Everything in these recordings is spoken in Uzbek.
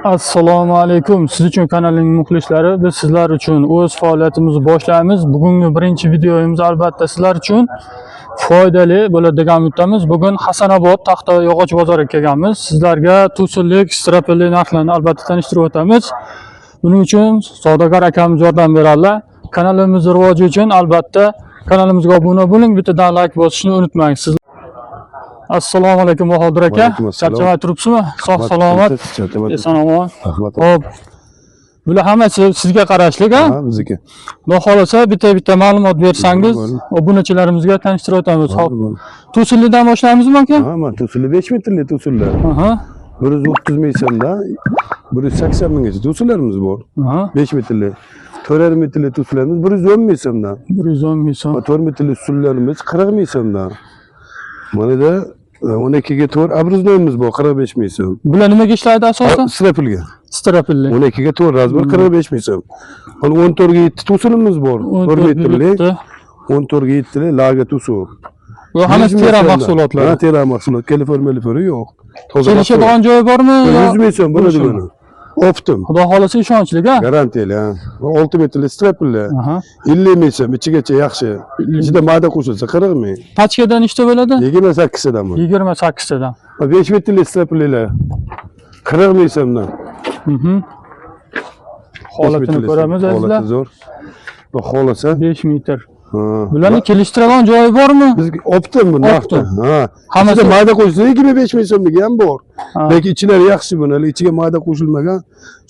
Assalomu alaykum. Siz uchun kanalning muxlislari, biz sizlar uchun o'z faoliyatimizni boshlaymiz. Bugungi birinchi videomiz albatta sizlar uchun foydali bo'ladi degan umiddamiz. Bugun Hasanobod Taxta yog'och bozoriga kelganmiz. Sizlarga tusillik, strapelli narxlarni albatta tanishtirib o'tamiz. Buning uchun savdogar akamiz yordam beradilar. Kanalimiz rivoji uchun albatta kanalimizga obuna bo'ling, bittadan like bosishni unutmang. Assalomu alaykum Bahodir aka. Charchamay turibsizmi? Sog' salomat. Eson-omon. Xo'p. Bular hammasi sizga qarashlik, ha? Ha, bizniki. Xudo xolasa bitta ma'lumot bersangiz, obunachilarimizga tanishtirib o'tamiz. Xo'p. Tusillidan boshlaymizmi aka? Ha, mana tusilli 5 metrli tusillar. Aha. 130 ming so'mda 180 minggacha tusillarimiz bor. Aha. 5 metrli. 4,5 metrli tusillarimiz 110 ming so'mdan. 110 ming so'm. 4 metrli tusillarimiz 40 ming so'mdan. Mana da 12 ga 4 abruznoyimiz bor 45 ming so'm. Bular nimaga ishlaydi asosan? Strapelga. Strapelli. 12 ga 4 razbor 45 ming so'm. Mana 14 ga 7 tusilimiz bor. 1 metrli. 14 ga 7 laga tusul. Bu hammasi tera mahsulotlar. Ha, tera mahsulot. Kalifor yo'q. Kelishadigan joyi bormi? 100 ming so'm bo'ladi buni. Optim. Xudo xolasa ishonchli, ha? Garantiyali, ha. 6 metrli strapelli. 50 ming so'm, ichigacha yaxshi. Ichida mayda qo'shilsa 40 ming. Pachkadan nechta bo'ladi? 28 tadan bu. 28 tadan. 5 metrli strapellilar 40 ming so'mdan. Holatini ko'ramiz azizlar. Holati zo'r. Bu xolasa 5 metr. Bularni kelishtiradigan joyi bormi? Bizga optim bu naqd. Ha. Hammasi mayda qo'shilsa 25 ming so'mligi ham bor. Lekin ichlari yaxshi buni, ichiga mayda qo'shilmagan,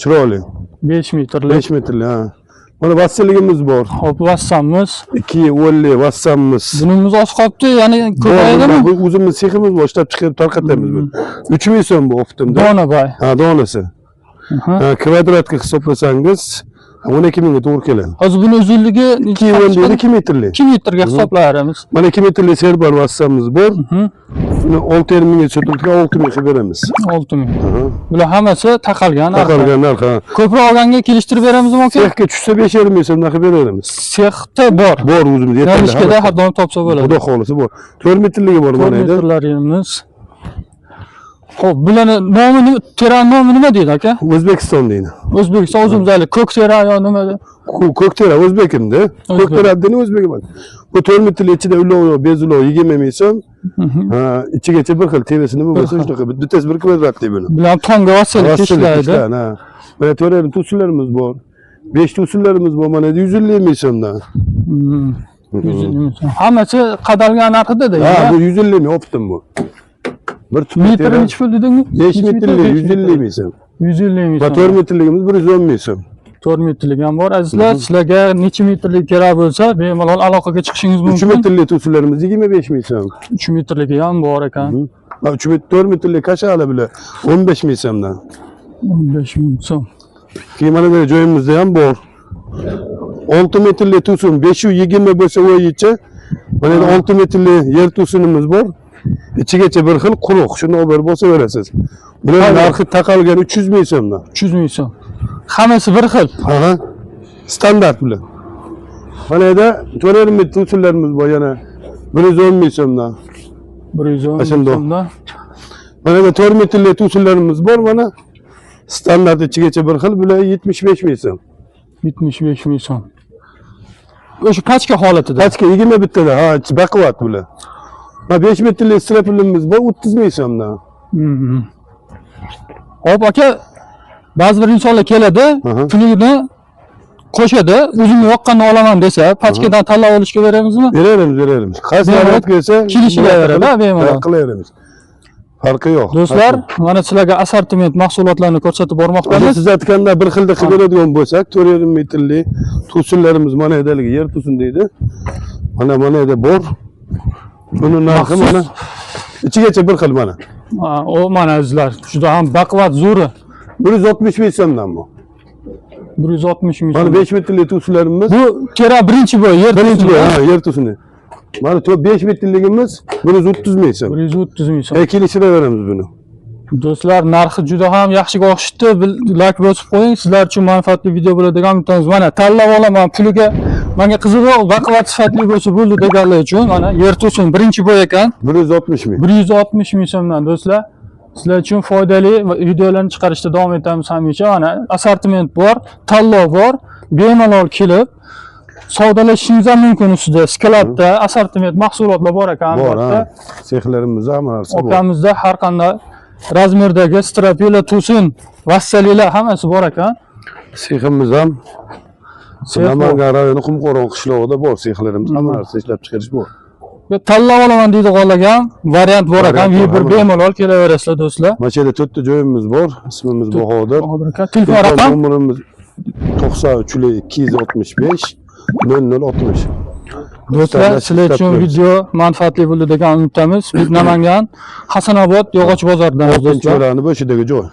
chiroyli. 5 metrli. 5 metrli, ha. Mana vassalligimiz bor. Hop, vassamiz. 2 o'lli vassamiz. Bunimiz oz qolibdi, ya'ni ko'payadimi? Bu o'zimiz seximiz bor, ishlab chiqarib tarqatamiz buni. 3 ming so'm bu optimda. Dona boy. Ha, donasi. Ha, kvadratga hisoblasangiz 12 mingga to'g'ri keladi. Hozir buni uzunligi 2 metrli. 2 metrga hisoblaymiz. Mana 2 metrli serbar vassamiz bor. Buni 6,5 mingga sotilgan 6 ming qilib beramiz. 6 ming. Bular hammasi taqalgan narx. Taqalgan narx. Ko'proq olganga kelishtirib beramizmi aka? Sexga tushsa 5,5 ming so'mdan qilib beramiz. Sexda bor. Bor o'zimiz yetarli. Nalishkada har doim topsa bo'ladi. Xudo xolasa bor. 4 metrligi bor mana edi. 4 metrlarimiz. Xo'p, bularni nomi, tera nomi nima deydi aka? O'zbekiston deydi. O'zbekiston o'zimizalik ko'k tera yo nima deb? Ko'k tera o'zbekimda. Ko'k tera dini o'zbek emas. Bu 4 metrli ichida ulov, bezulov 20 ming so'm. Ha, ichigacha bir xil terisi nima bo'lsa shunaqa. Bittasi 1 kvadratli buni. Bular tonga vassalik ishlaydi. Mana to'rali tusillarimiz bor. 5 tusillarimiz bor. Mana 150 ming so'mdan. 150 ming so'm. Hammasi qadalgan narxida-da. Ha, bu 150 ming optim bu. Bir metr nechi pul dedingmi? 5 metrli 150 ming so'm. 150 ming Va so'm. 4 metrligimiz 110 ming so'm. 4 metrlik ham bor azizlar. Sizlarga necha metrlik kerak bo'lsa, bemalol aloqaga chiqishingiz mumkin. 3 metrli tusillarimiz 25 ming so'm. 3 metrligi ham bor ekan. 4 metrli kashali bilan 15 ming so'mdan. 15 ming so'm. Keyin mana bu joyimizda ham bor. 6 metrli tusun 520 bo'lsa o'yicha. Mana 6 metrli yer tusunimiz bor. İchigacha bir xil quruq, shuni olib berib bo'lsa berasiz. Bular narxi taqalgan 300 ming so'mdan. 300 ming so'm. Hammasi bir xil. Ha. Standart bular. Mana yerda 4 ming tusullarimiz bor yana 110 ming so'mdan. 110 ming so'mdan. Mana yerda 4 metrli tusullarimiz bor mana. Standart ichigacha bir xil bular 75 ming so'm. 75 ming so'm. O'sha pachka holatida. Pachka 21 tada, ha, baquvvat bular. 5 metrli strapelimiz bor 30 ming so'mdan. Hop aka, ba'zi bir insonlar keladi, pulini qo'shadi, o'zimni yoqqanini olaman desa, pachkadan tanlab olishga beramizmi? Beramiz. Qaysi holat kelsa, kelishilaveradi, bemalol. Qilaveramiz. Farqi yo'q. Do'stlar, mana sizlarga assortiment mahsulotlarni ko'rsatib bormoqdamiz. Siz aytganda bir xilda qilib beradigan bo'lsak, 4,5 metrli tusullarimiz mana yerdaligi yer tusun deydi. Mana yerda bor. Buni narxi mana ichigacha bir xil mana. O mana azizlar, juda ham baquvvat zo'ri. 160 ming so'mdan bu. 160 ming so'm. Mana 5 metrli tusullarimiz. Bu tera birinchi bo'y yer tusuni. Ha, yer tusuni. Mana 5 metrligimiz 130 ming so'm. 130 ming so'm. Kelishiraveramiz buni. Do'stlar, narxi juda ham yaxshiga o'xshaydi. Like bosib qo'ying. Sizlar uchun manfaatli video bo'ladi degan umidamiz. Mana tanlab olaman puliga. Menga qizig'i baquvvat sifatli bo'lsa bo'ldi deganlar uchun mana yer tusun birinchi bo'y ekan. 160 ming. 160 ming so'mdan do'stlar. Sizlar uchun foydali videolarni chiqarishda davom etamiz hamisha. Mana assortiment bor, tanlov bor. Bemalol kelib savdolashishingiz ham mumkin ustida. Skladda assortiment mahsulotlar bor ekan. Bor, ha. Sexlarimizda hamma narsa bor. Okamizda har qanday razmerdagi strapila, to'sin, vassalilar hammasi bor ekan. Seximiz ham Sex bor. Namangan rayoni Qumqo'rg'on qishlog'ida bor sexlarimiz, hamma narsa ishlab chiqarish bor. Tanlab olaman deydiganlarga variant bor ekan. Variant bor, Bir bemalol kelaverasizlar do'stlar. Mana shu yerda 4 ta joyimiz bor. Ismimiz Bahodir. Bahodir aka, telefon raqam Nomerimiz 93 265 0060. do'stlar, sizlar uchun video manfaatli bo'ldi degan umiddamiz. Biz Namangan Hasanobod Yog'och bozoridan do'stlar. Cho'lani boshidagi joy.